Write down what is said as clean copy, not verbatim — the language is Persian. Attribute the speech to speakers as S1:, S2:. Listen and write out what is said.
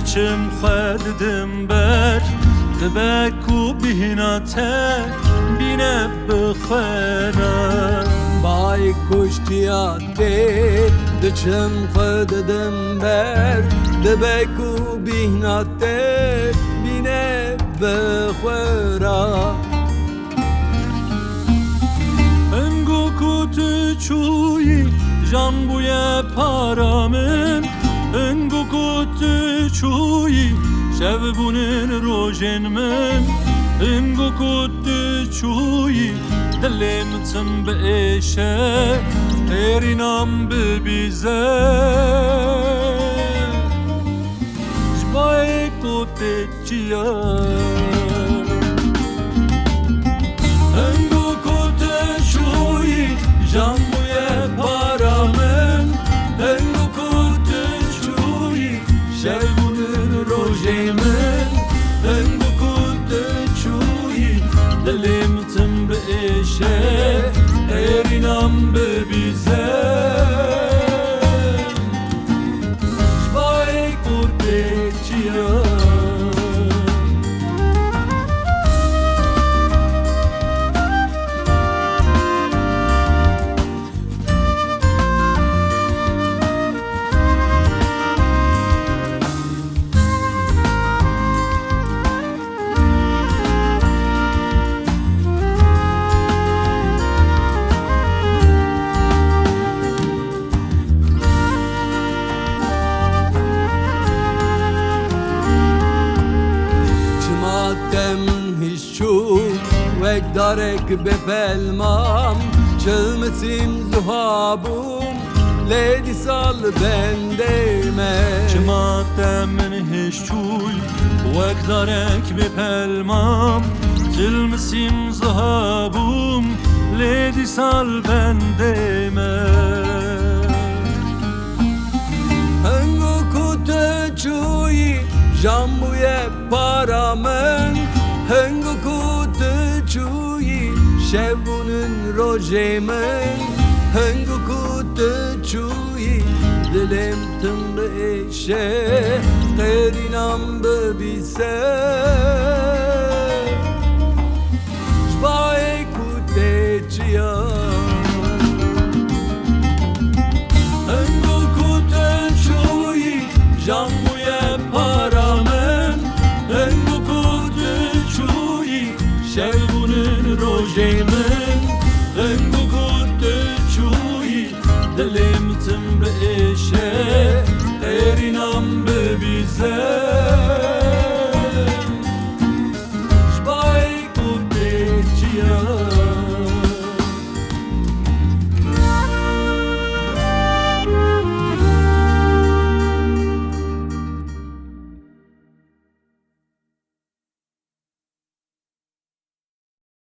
S1: دچم خددم بر دبکو بهیناته بینه بخوانم
S2: بای کشتیاته دچم خددم بر دبکو بهیناته بینه بخورا
S1: انگو کت چویی جان بوی پارامن انگو کت چویی شب بونن روژن من انگو کت چویی دلم تم بشه ترینام ببیزه جبای کت چیا جان بوی پارامن انگو کت چویی شبونن روژه من انگو کت چویی دلم تم بشه ایرینام ببیزه جبای کت چیا
S2: وک دارک بپلمام چلمسیم زهابوم لیدی سال بندیمه
S1: چماتم من هیچ چوی وک دارک بپلمام چلمسیم زهابوم لیدی سال بندیمه
S2: هنگو کت چوی جامبوی پارامن هنگو کت چویی شبونن روژه من هنگو کت چویی دلم تم بشه قرینم ببیسه جبای کت چیا
S1: هنگو کت چویی جان بوی پار